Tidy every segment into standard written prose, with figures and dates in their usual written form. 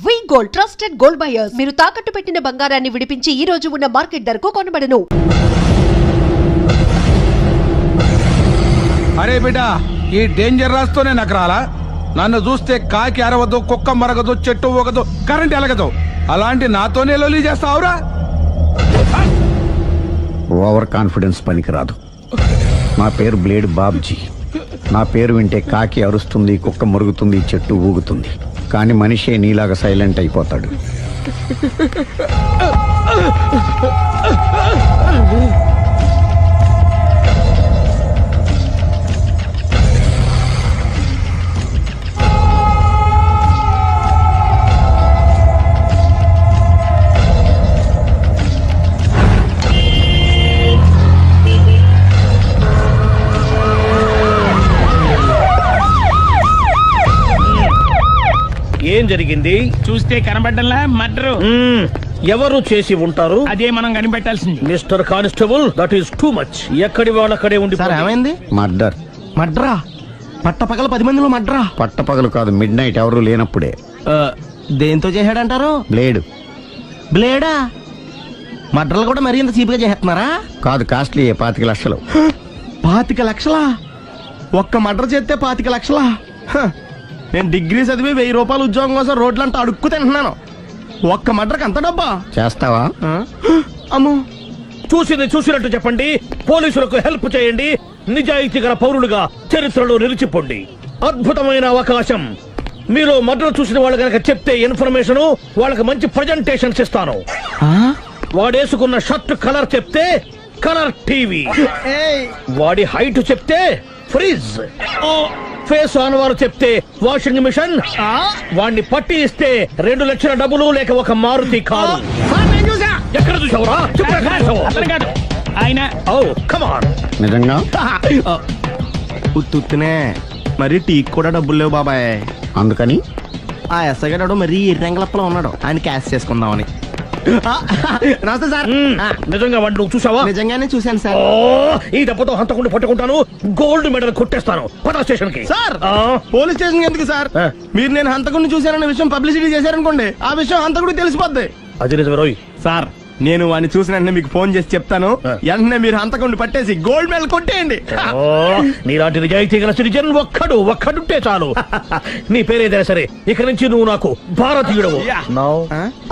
వి gold trusted gold buyers మీరు తాకట్టు పెట్టిన బంగారాన్ని విడిపించి ఈ రోజు ఉన్న మార్కెట్ ధరకు కొనబడను. అరే బిడ్డా, ఈ డేంజర్ రాస్తూనే నాకు రాలా. నన్ను చూస్తే కాకి అరవదు, కుక్క మరగదు, చెట్టు ఊగదు, కరెంట్ ఎలగదు. అలాంటి నాతోనే లొలి చేస్తావురా? ఓవర్ కాన్ఫిడెన్స్ పనికిరాదు. నా పేరు బ్లేడ్ బాబ్జీ. నా పేరు వింటే కాకి అరుస్తుంది, కుక్క మురుగుతుంది, చెట్టు ఊగుతుంది. కానీ మనిషే నీలాగా సైలెంట్ అయిపోతాడు. ఏం జరిగింది? చూస్తే కనబడ్డంలా మర్డరు. ఎవరు చేసి ఉంటారు? అదే మనం కనిపెట్టాల్సింది. Mister constable, that is too much. ఎక్కడి వాళ్ళక్కడే ఉండి. ఏమైంది? మర్డర్. మడ్రా? పట్టపగల 10 మందిలో మడ్రా? పట్టపగలు కాదు, మిడ్ నైట్ ఎవరు లేనప్పుడే. దేంతో చేశాడంటారు? బ్లేడ్. బ్లేడా? మడ్రలు కూడా మరీ ఇంత చీప్గా చేస్తున్నారా? కాదు, కాస్ట్లీ 25 లక్షలు. 25 లక్షలా? ఒక్క మడ్ర చేస్తే 25 లక్షలా? నేను డిగ్రీ చదివి 1000 రూపాయలు ఉద్యోగం కోసం రోడ్లంతా అడుక్కు తింటున్నాను. ఒక్క మడ్రకు అంత డబ్బా? చేస్తావా? అమ్మో. చూసింది చూసినట్టు చెప్పండి. పోలీసులకు హెల్ప్ చేయండి. నిజాయితీ గల పౌరులుగా చరిత్రలో నిలిచిపోండి. అద్భుతమైన అవకాశం. మీరు మర్డర్ చూసిన వాళ్ళు కనుక చెప్తే ఇన్ఫర్మేషన్, వాళ్ళకి మంచి ప్రజెంటేషన్స్ ఇస్తాను. వాడేసుకున్న షర్ట్ కలర్ చెప్తే కలర్ టీవీ, వాడి హైట్ చెప్తే ఫ్రిజ్, ఫేస్ ఆన్ వారు చెప్తే వాషింగ్ మిషన్, వాడిని పట్టి ఇస్తే 2 లక్షల డబ్బులు లేక ఒక మారుతి కారు. ఎక్కడ చూసావురా? అతను కాదు ఆయన. Oh come on. నిజంగా? ఉత్తునే మరి టీకి కూడా డబ్బులు లేవు బాబాయ్. అందుకని ఆ ఎస్ఐ గారు మరీ ఎర్రంగలప్పలో ఉన్నాడు. ఆయన క్యాష్ చేసుకుందామని. నమస్తే సార్. నిజంగా వాడిని నువ్వు చూసావా? నిజంగానే చూశాను సార్. ఈ దెబ్బతో హంతకుండా పట్టుకుంటాను, గోల్డ్ మెడల్ కొట్టేస్తాను. పద స్టేషన్ కి. సార్, పోలీస్ స్టేషన్ ఎందుకు సార్? మీరు నేను హంతకుడిని చూశానన్న విషయం పబ్లిసిటీ చేశారనుకోండి, ఆ విషయం హంతకుడికి తెలిసిపోద్ది. అది నిజమే రోయ్. సార్, నేను వాడిని చూసిన వెంటనే మీకు ఫోన్ చేసి చెప్తాను. వెంటనే మీరు హంతకుడిని పట్టేసి గోల్డ్ మెడల్ కొట్టేయండి. నీలాంటి నిజాయితీ గల సిటిజన్ ఒక్కడుంటే చాలు. నీ పేరేదైనా సరే, ఇక నుంచి నువ్వు నాకు భారతీయుడవు,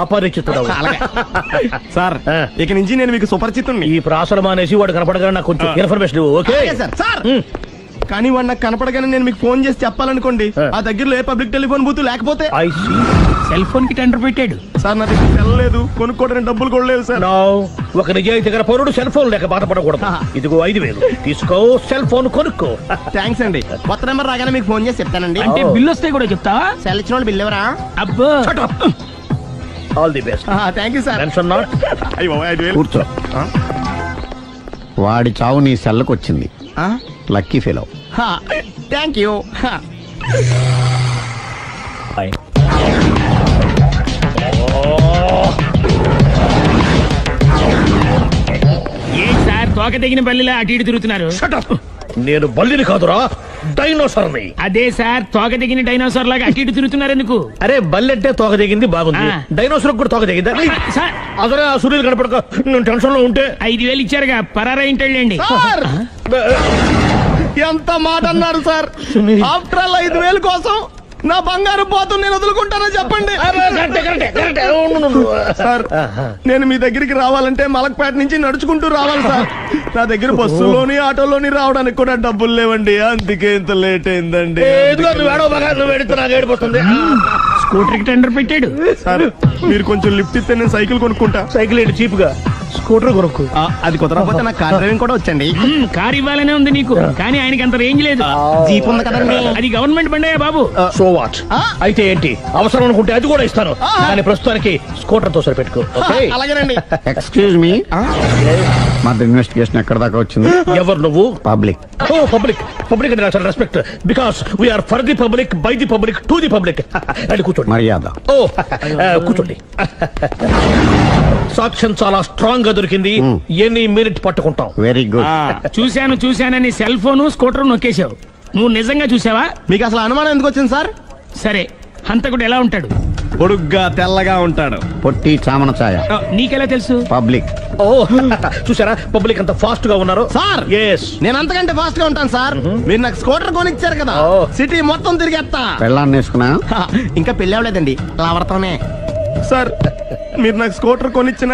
అపరిచితుడవు. సార్, ఇక నుంచి నేను మీకు సుపరిచితుడిని. ఈ ప్రాసలు మానేసి వాడు కనపడగానే నాకు కొంచెం ఇన్ఫర్మేషన్ ఇవ్వు. Okay sir. కానీ వాడు నాకు కనపడగానే నేను మీకు ఫోన్ చేసి చెప్పాలనుకోండి, ఆ దగ్గరలో ఏ పబ్లిక్ టెలిఫోన్ బూత్ లేకపోతే. సెల్ ఫోన్ కి టెండర్ పెట్టాడు సార్. నా దగ్గర వెళ్ళలేదు, కొనుక్కోవడానికి డబ్బులు కూడా లేవు సార్. ఒక నిజాయితీ గల పౌరుడు సెల్ ఫోన్ లేక బాధపడకూడదు. ఇదిగో 5,000 తీసుకో, సెల్ ఫోన్ కొనుక్కో. థ్యాంక్స్ అండి. కొత్త నెంబర్ రాగానే మీకు ఫోన్ చేసి చెప్తానండి. అంటే బిల్ వస్తే కూడా చెప్తావా? సెల్ ఇచ్చిన వాళ్ళు బిల్ ఎవరా? అబ్బో. All the best. Thank you sir. Tension not. కూర్చో. వాడి చావు నీ సెల్లకు వచ్చింది. Lucky fellow. Thank you. ఏం సార్, తోక తెగిన బల్లిలా అటు ఇటు తిరుగుతున్నారు? నేను బల్లిని కాదురా, డైనోసార్ని. అదే సార్, తోక తెగిన డైనోసార్ లాగా అటు ఇటు తిరుగుతున్నారు ఎందుకు? అరే, బల్లెట్టే తోక దిగింది బాగుంది, డైనోసార్ కూడా తోక దిగిందా? సార్, అసలే ఆ సూర్యుడు కనపడక నేను టెన్షన్ లో ఉంటే 5,000 ఇచ్చారుగా, పరారా ఇంటండి. ఎంత మాట అన్నారు సార్? ఆఫ్టర్ ఆల్ 5,000 కోసం నా బంగారు పోతు నేను వదులుకుంటానని చెప్పండి సార్. నేను మీ దగ్గరికి రావాలంటే మలక్పేట నుంచి నడుచుకుంటూ రావాలి సార్. నా దగ్గర బస్సులోని ఆటోలోని రావడానికి కూడా డబ్బులు లేవండి. అందుకే ఇంత లేట్ అయిందండి. స్కూటర్ కి టెండర్ పెట్టాడు సార్. మీరు కొంచెం లిఫ్ట్ ఇస్తే నేను సైకిల్ కొనుక్కుంటా. సైకిల్ ఏంటి చీప్ గా? స్కూటర్ కొనుక్కు. అది కుదరకపోతే నాకు కార్ డ్రైవింగ్ కూడా వచ్చండి. కార్ ఇవ్వాలనే ఉంది నీకు, కానీ ఆయనకి అంత రేంజ్ లేదు. జీప్ ఉంది కదండి. అది గవర్నమెంట్ బండే బాబు. So what? అయితే ఏంటి, అవసరం అనుకుంటే అది కూడా ఇస్తాను, కానీ ప్రస్తుతానికి స్కూటర్ తో సరిపెట్టుకో. అలాగేనండి. ఎక్స్క్యూజ్ మీ, మా ఇన్వెస్టిగేషన్ ఎక్కడ దాకా వచ్చింది? ఎవరు నువ్వు? పబ్లిక్. ఓ పబ్లిక్. పబ్లిక్ అంటే చాలా respect, because we are for the public, by the public, to the public. అది కూర్చోండి. మర్యాద. ఓ కూర్చోండి. సాక్ష్యం చాలా స్ట్రాంగ్ గా దొరికింది. ఎన్ని మినిట్ పట్టుకుంటాం. Very good. చూశానని సెల్ ఫోను స్కూటర్ నొక్కేశావు. నువ్వు నిజంగా చూసావా? మీకు అసలు అనుమానం ఎందుకు వచ్చింది సార్? సరే, హంతకుడు ఎలా ఉంటాడు? పొడుగ్గా తెల్లగా ఉంటాడు. పొట్టి చామన ఛాయ. నీకెలా తెలుసు? పబ్లిక్. ఓ చూసారా పబ్లిక్ అంత ఫాస్ట్ గా ఉన్నారు. సార్ ఎస్ నేను అంతకంటే ఫాస్ట్ గా ఉంటాను సార్. మీరు నాకు స్కూటర్ కొనిచ్చారు కదా, ఓ. సిటీ మొత్తం తిరిగేస్తా. పెళ్ళాన్ని వేసుకున్నా. ఇంకా పెళ్లి అవ్వలేదండి, లావర్తోనే. సార్ మీరు నాకు స్కూటర్ కొనిచ్చిన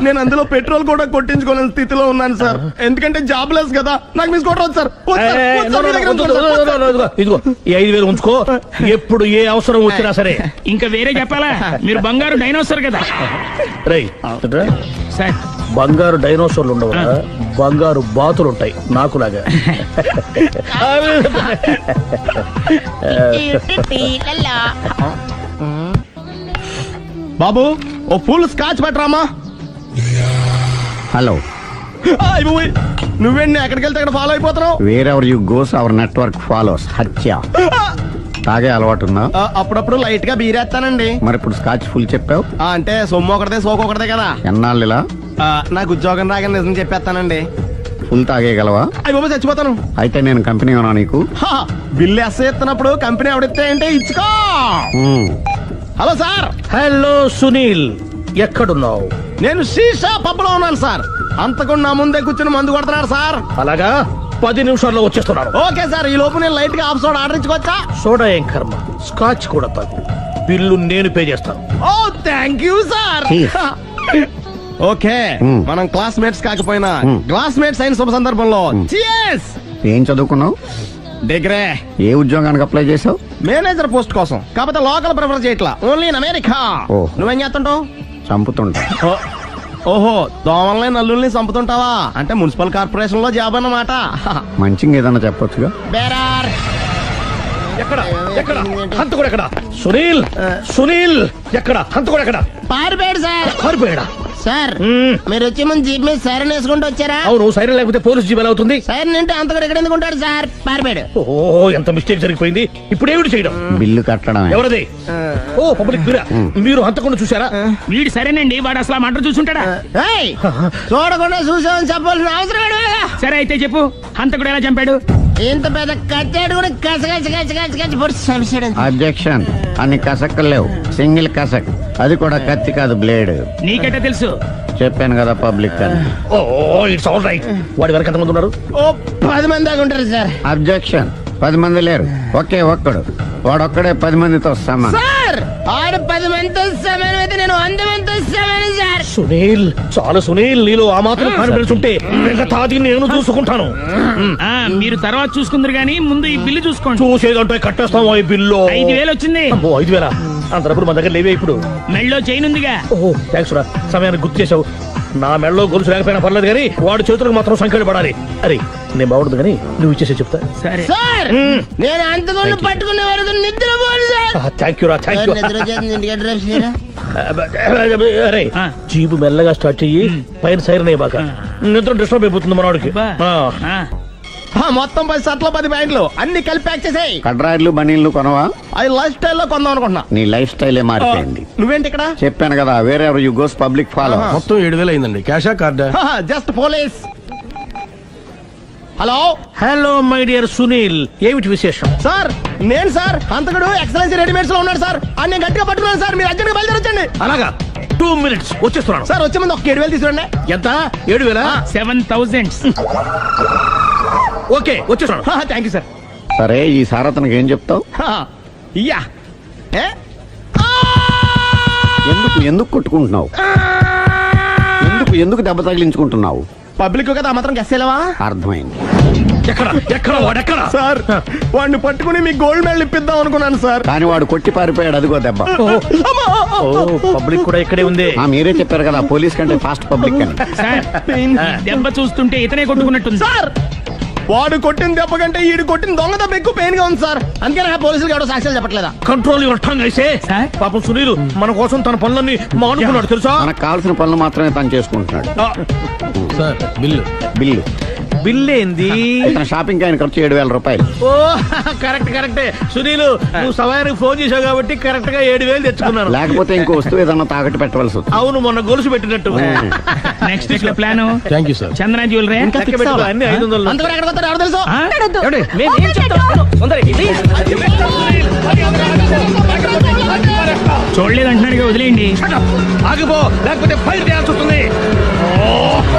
నేను అందులో పెట్రోల్ కూడా కొట్టించుకోలేని స్థితిలో ఉన్నాను సార్. ఎందుకంటే జాబ్ లెస్ కదా, నాకు మీ స్కూటర్ వద్దు సార్. వద్దు సార్, వద్దు సార్, మీ దగ్గర ఉంచుకోండి సార్. ఇదిగో ఈ 5,000 ఉంచుకో. ఎప్పుడు ఏ అవసరం వచ్చినా సరే. ఇంకా వేరే చెప్పాలా? మీరు బంగారు డైనోసార్ కదా రై సార్. బంగారు డైనోసార్లు ఉండవు, బంగారు బాతులు ఉంటాయి నాకులాగా. బాబు ఓ ఫుల్ స్కాచ్ పెట్టరామా. హలో. నువ్వేండి ఎక్కడికి వెళ్తే అక్కడ ఫాలో అయిపోతున్నావు? Wherever you goes our network follows. హత్య. తాగే అలవాటు ఉందా? అప్పుడప్పుడు లైట్ గా బీరేస్తానండి. మరి ఇప్పుడు స్కాచ్ ఫుల్ చెప్పావు. అంటే సొమ్ము ఒకటిదే సోకు ఒకటిదే కదా. ఎన్నాళ్ళు ఇలా? నాకు ఉద్యోగం రాగానే నిజం చెప్పేస్తానండి. ఫుల్ తాగేయగలవా? అయ్యి బాబు చచ్చిపోతాను. అయితే నేను కంపెనీ ఉన్నా నీకు. బిల్లు ఎస్ ఎత్తినప్పుడు కంపెనీ ఎవడితే అంటే ఇచ్చుకో. Hello sir. హలో సునీల్, ఎక్కడున్నావు? నేను శీషా పబ్ లో ఉన్నాను సార్. అంతకుండా నా ముందే కూర్చుని మందు కొడుతున్నాడు సార్. అలాగా 10 నిమిషాల్లో వచ్చేస్తున్నాను. ఓకే సార్, ఈ లోపు నేను లైట్ గా హాఫ్ సోడా ఆర్డర్ ఇచ్చుకోవచ్చా? సోడా ఏం కర్మ, స్కాచ్ కూడా తాగు. బిల్లు నేను పే చేస్తాను. Oh thank you sir. Cheers. Okay మనం క్లాస్మేట్స్ కాకపోయినా క్లాస్మేట్స్ అయిన శుభ సందర్భంలో cheers. ఏం చదువుకున్నావు? డిగ్రీ. ఏ ఉద్యోగానికి అప్లై చేసావు? మేనేజర్ పోస్ట్ కోసం, కాకపోతే లోకల్ ప్రిఫర్ చేయట్లా, ఓన్లీ ఇన్ అమెరికా. ఓ. నువ్వేం చేస్తుంటావు? చంపుతుంటా. ఓహో, దోమల్ని నల్లుల్ని చంపుతుంటావా? అంటే మున్సిపల్ కార్పొరేషన్ లో జాబ్ అన్నమాట. మంచిగా ఏదన్నా చెప్పొచ్చుగా. బేరార్. ఎక్కడ ఎక్కడ హంతకుడు ఎక్కడ? సునీల్, సునీల్ ఎక్కడ? హంతకుడు ఎక్కడ? పారిపోయాడు సార్. పారిపోయాడా? సార్ మీరు వచ్చే ముందు జీప్ మీద సైరన్ వేసుకుంటూ వచ్చారా? అవును, సైరన్ లేకపోతే పోలీస్ జీబ్ ఎలా అవుతుంది? సైరన్ అంటే అంతకుడు ఎక్కడ ఎందుకు ఉంటాడు సార్? పారిపోయాడు. ఓ ఎంత మిస్టేక్ జరిగిపోయింది. ఇప్పుడు ఏమిటి చేయడం? బిల్లు కట్టడమే. ఎవరది? ఓ పబ్లిక్ మీరా? మీరు హంతకుండా చూసారా? వీడు సరేనండి, వాడు అసలు ఆ మంట చూసుంటాడా? ఏయ్, చూడకుండా చూసామని చెప్పాల్సిన అవసరం ఏంటి? సరే అయితే చెప్పు, హంతకుడు ఎలా చంపాడు? ఇంత పెద్ద కచ్చాడు కూడా కచ్చ పొడి సమస్య. అబ్జెక్షన్. అన్ని కసక్కలు లేవు, సింగిల్ కసక్. అది కూడా కత్తి కాదు, బ్లేడ్. నీకెట్టా తెలుసు? చెప్పాను కదా పబ్లిక్ అని. Oh it's all right. వాడి వరకు ఎంతమంది ఉన్నారు? ఓ 10 మంది దాకా ఉంటారు సార్. అబ్జెక్షన్. 10 మంది లేరు, ఒకే ఒక్కడు. వాడొక్కడే 10 మందితో సమానం. సార్ ఆడు 10 మందితో సమానం అయితే నేను 100 మందితో సమానం సార్. సునీల్, చాలా సునీల్, నీలో ఆ మాత్రం కాన్ఫిడెన్స్ ఉంటే తాది నేను చూసుకుంటాను. ఆ మీరు తర్వాత చూసుకుందరు గానీ ముందు ఈ బిల్లు చూసుకోండి. చూసేదంటే కట్టేస్తాం ఈ బిల్లు. 5,000 వచ్చింది. 5,000? అంత డబ్బులు మన దగ్గర లేవే ఇప్పుడు. మెళ్ళో చైన్ ఉందిగా. ఓహో థ్యాంక్స్ రా, సమయానికి గుర్తు చేసావు. నా మెడలో గొలుసు లేకపోయినా పర్లేదు కానీ వాడి చేతులకు మాత్రం సంఖ్యలు పడాలి. అరే నేను బాగుండదు కానీ నువ్వు ఇచ్చేసే చెప్తా. సరే సార్ నేను అంతకుండా పట్టుకునే వరకు నిద్రపోను సార్. థ్యాంక్ యూ రా, థ్యాంక్ యూ. నిద్ర వచ్చేది ఇంటికి అడ్రస్ చేయరా? అరే ఆ. జీబు మెల్లగా స్టార్ట్ చెయ్యి, పైన సైరన్ అయ్యి బాగా నిద్ర డిస్టర్బ్ అయిపోతుంది మనవాడికి. బా. ఆ. మొత్తం 10 షర్ట్లు 10 ప్యాంట్లు అన్ని కలిపి ప్యాక్ చేసేయ్. కడ్రాయిలు బనీళ్లు కొనవా? అది లైఫ్ స్టైల్లో కొందాం అనుకుంటున్నా. నీ లైఫ్ స్టైలే మారిపోయింది. నువ్వేంటి ఇక్కడ? చెప్పాను కదా, వేరే ఎవరు యు గోస్ పబ్లిక్ ఫాలో. మొత్తం 7,000 అయిందండి. క్యాషా కార్డా? Just police. Hello hello my dear Sunil, ఏమిటి విశేషం? సార్ నేను సార్ అంతకుడు ఎక్సలెన్సీ రెడీమేడ్స్ లో ఉన్నాడు సార్. అన్ని గట్టిగా పట్టుకున్నాను సార్. మీరు అర్జెంట్గా బయలుదేరొచ్చండి. అలాగా 2 minutes వచ్చేస్తున్నాను. సార్ వచ్చే ముందు ఒక 7,000 తీసుకురండి. ఎంత? 7,000? 7,000. ఓకే వచ్చేస్తున్నాను. Thank you sir. సరే, ఈ సారతనకి ఏం చెప్తావు? ఇయ్యా ఏ? ఎందుకు కొట్టుకుంటున్నావు? ఎందుకు దెబ్బ తగిలించుకుంటున్నావు? పబ్లిక్ కదా మాత్రం గెస్సేలవా? అర్థమైంది. ఎక్కడ ఎక్కడ వాడెక్కడ? సార్ వాడిని పట్టుకుని మీకు గోల్డ్ మెడల్ ఇప్పిద్దాం అనుకున్నాను సార్. కానీ వాడు కొట్టి పారిపోయాడు, అదిగో దెబ్బ. ఓ పబ్లిక్ కూడా ఇక్కడే ఉంది. మీరే చెప్పారు కదా పోలీస్ కంటే ఫాస్ట్ పబ్లిక్ అని. సార్ ఈ దెబ్బ చూస్తుంటే ఇతనే కొట్టుకున్నట్టుంది. సార్ వాడు కొట్టిన దెబ్బ కంటే ఈడు కొట్టిన దొంగ దెబ్బ ఎక్కువ పెయిన్ గా ఉంది సార్. అందుకని పోలీసులు ఎవడో సాక్ష్యాలు చెప్పట్లేదా? కంట్రోల్ యువర్ టంగ్ అయితే. సార్? పాపం సునీల్ మన కోసం తన పనులన్నీ మానుకున్నాడు తెలుసా? మనకు కావాల్సిన పనులు మాత్రమే తను చేసుకుంటున్నాడు. Sir bill. బిల్లు బిల్ ఏంది? ఇతను షాపింగ్ ఆయన ఖర్చు 7,000 రూపాయలు. ఓ కరెక్టే సునీల్, నువ్వు సమయానికి ఫోన్ చేసావు కాబట్టి కరెక్ట్ గా 7,000 తెచ్చుకున్నాను. లేకపోతే ఇంకో వస్తువు ఏదన్నా తాకట్టు పెట్టవలసి వస్తుంది. అవును, మొన్న గొలుసు పెట్టినట్టు. నెక్స్ట్ వీక్ లో plan thank you sir. Chandana jewellery. లెక్క పెట్టుకో, అన్ని 500. అంతవరకు ఎక్కడ పోతారు ఎవరు తెలుసు? ఏమండి? మేము ఏం చెప్తాం? తొందరగా. చూడలేదు అంటున్నాడుగా, వదిలేయండి. Shut up! ఆగిపో, లేకపోతే ఫైర్ చేయాల్సి వస్తుంది.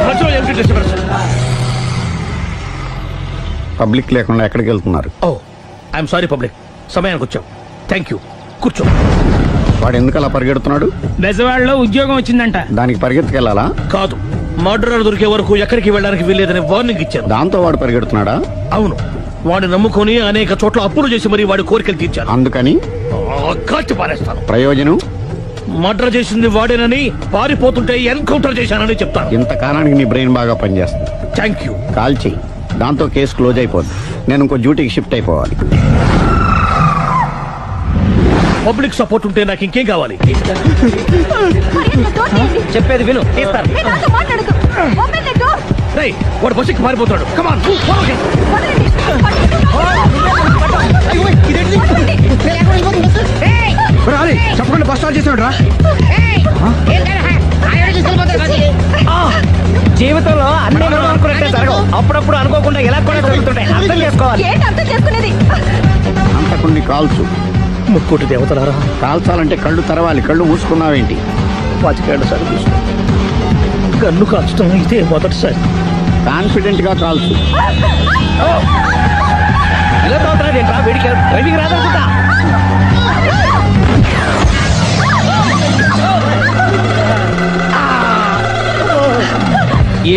మధ్యలో ఏమిటి disturbance? పబ్లిక్ లేకుండా ఎక్కడికి వెళ్తున్నారు? Oh, I'm sorry పబ్లిక్, సమయానికి వచ్చాం. థ్యాంక్ యూ, కూర్చో. వాడు ఎందుకు అలా పరిగెడుతున్నాడు? బెజవాడలో ఉద్యోగం వచ్చిందంట. దానికి పరిగెత్తుకెళ్ళాలా? కాదు, మర్డరర్ దొరికే వరకు ఎక్కడికి వెళ్ళడానికి వీల్లేదని వార్నింగ్ ఇచ్చాను. దాంతో వాడు పరిగెడుతున్నాడా? అవును, వాడిని నమ్ముకొని అనేక చోట్ల అప్పులు చేసి మరి వాడి కోరికలు తీర్చాను. అందుకని కాల్చి పారేస్తాను. ప్రయోజనం? మర్డర్ చేసింది వాడేనని, పారిపోతుంటే ఎన్కౌంటర్ చేశానని చెప్తాను. ఇంతకాలానికి నీ బ్రెయిన్ బాగా పనిచేస్తుంది. Thank you. కాల్ చెయ్యి, దాంతో కేసు క్లోజ్ అయిపోద్ది. నేను ఇంకో డ్యూటీకి షిఫ్ట్ అయిపోవాలి. పబ్లిక్ సపోర్ట్ ఉంటే నాకు ఇంకేం కావాలి? చెప్పేది విను, తీస్తారు. రేయ్, వాడు బస్సుకి పారిపోతాడు. కమాన్, చెప్పకుండా బస్ స్టార్ట్ చేసాడు రా. జీవితంలో అన్ని మనం అనుకున్నట్టే జరగవు. అప్పుడప్పుడు అనుకోకుండా ఎలా కూడా జరుగుతుంటాయి. అర్థం చేసుకోవాలి. అంతకుని కాల్చు. ముక్కోటి దేవతలారా, కాల్చాలంటే కళ్ళు తెరవాలి. కళ్ళు మూసుకున్నావేంటి? 25 సార్లు చూసిన గన్ను కాల్చడం ఇదే మొదటిసారి. కాన్ఫిడెంట్ గా కాల్చు. ఇలా తోతున్నాడు ఏంట్రా? వీడికి డ్రైవింగ్ రాదనుకుంటా.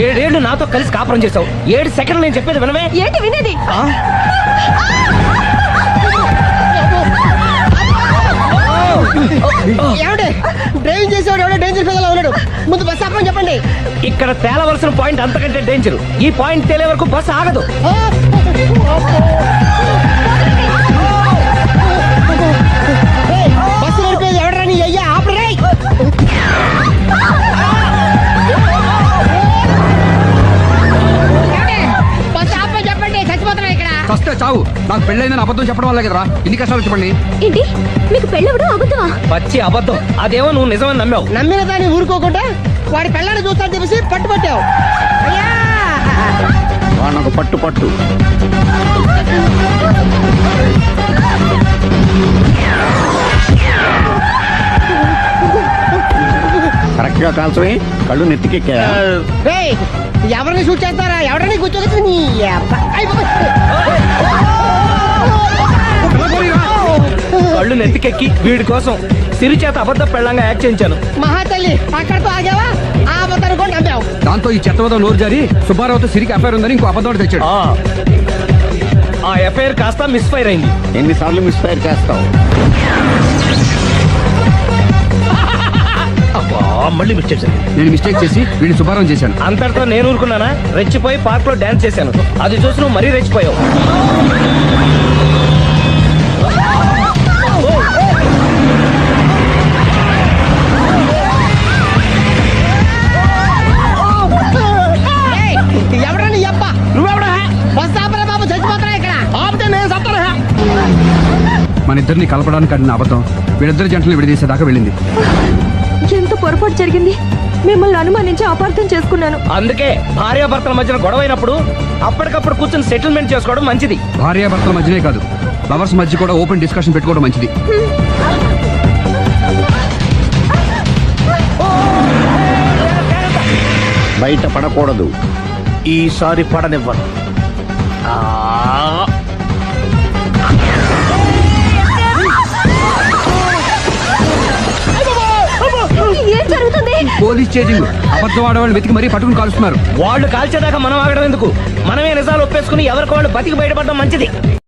ఏడేళ్లు నాతో కలిసి కాపురం చేసావు. 7 సెకండ్లు నేను చెప్పేది వినవే. ఏంటి వినేది? డ్రైవింగ్ చేసేవాడు ఎవడో డేంజర్ ఫీల్ ఉన్నాడు. ముందు బస్ ఆపమని చెప్పండి. ఇక్కడ తేలవలసిన పాయింట్ అంతకంటే డేంజర్. ఈ పాయింట్ తేలే వరకు బస్సు ఆగదు. బస్సు నడిపేది ఎవడరాని అయ్యా ఆపరే. బస్ ఆపమని చెప్పండి, చచ్చిపోతున్నా ఇక్కడ. వస్తే చావు. నాకు పెళ్ళైందని అబద్ధం చెప్పడం వల్ల కదరా ఇన్ని కష్టాలు చెప్పండి. ఏంటి మీకు పెళ్ళవడం అబద్ధమా? పచ్చి అబద్ధం. అదేమో నువ్వు నిజమని నమ్మావు. నమ్మిన దాన్ని ఊరుకోకుండా వాడి పెళ్ళాన్ని చూస్తాను చెప్పేసి పట్టుబట్టావు. అయ్యా వాళ్ళకు పట్టు పట్టు. కరెక్ట్ గా కాల్చవే. కళ్ళు నెత్తికెక్కా. రేయ్, ఎవరిని షూట్ చేస్తారా? ఎవరిని కూర్చోవచ్చు నీ అబ్బా. అయ్ బాబోయ్. కళ్ళు నెత్తికెక్కి వీడి కోసం సిరి చేత అబద్ధ పెళ్ళంగా యాక్ట్ చేయించాను. మహాతల్లి అక్కడితో ఆగావా? ఆ అబద్ధాన్ని కూడా నమ్మావు. దాంతో ఈ చెత్తవదో నోరు జారి సుబ్బారావుతో సిరికి అఫైర్ ఉందని ఇంకో అబద్ధం తెచ్చాడు. ఆ ఎఫ్ఐఆర్ కాస్త మిస్ఫైర్ అయింది. ఎన్నిసార్లు మిస్ఫైర్ చేస్తావు? అబ్బా, మళ్ళీ మిస్టేక్ చేశాను. నేను మిస్టేక్ చేసి వీడిని శుభారం చేశాను. అంతటితో నేను ఊరుకున్నానా? రెచ్చిపోయి పార్క్ లో డాన్స్ చేశాను. అది చూసి నువ్వు మరీ రెచ్చిపోయావు. ఏయ్, ఎవరా నీ అబ్బా? నువ్వెవడా? బస్ ఆపరా బాబు, చచ్చిపోతున్నా ఇక్కడ. ఆపితే నేను సత్తానా? మన ఇద్దరిని కలపడానికి ఆడిన అబద్ధం వీళ్ళిద్దరి జంటలు విడదీసేదాకా వెళ్ళింది. ఎంత పొరపాటు జరిగింది. మిమ్మల్ని అనుమానించి అపార్థం చేసుకున్నాను. అందుకే భార్యాభర్తల మధ్యన గొడవైనప్పుడు అప్పటికప్పుడు కూర్చొని సెటిల్మెంట్ చేసుకోవడం మంచిది. భార్యాభర్తల మధ్యనే కాదు, లవర్స్ మధ్య కూడా ఓపెన్ డిస్కషన్ పెట్టుకోవడం మంచిది. బయట పడకూడదు. ఈసారి పడనివ్వను. ఏం జరుగుతుంది? Police chasing. అబద్ధం ఆడవాళ్ళు వెతికి మరీ పట్టుకుని కాలుస్తున్నారు. వాళ్ళు కాల్చేదాకా మనం ఆగడం ఎందుకు? మనమే నిజాలు ఒప్పేసుకుని ఎవరికి వాళ్ళు బతికి బయటపడడం మంచిది.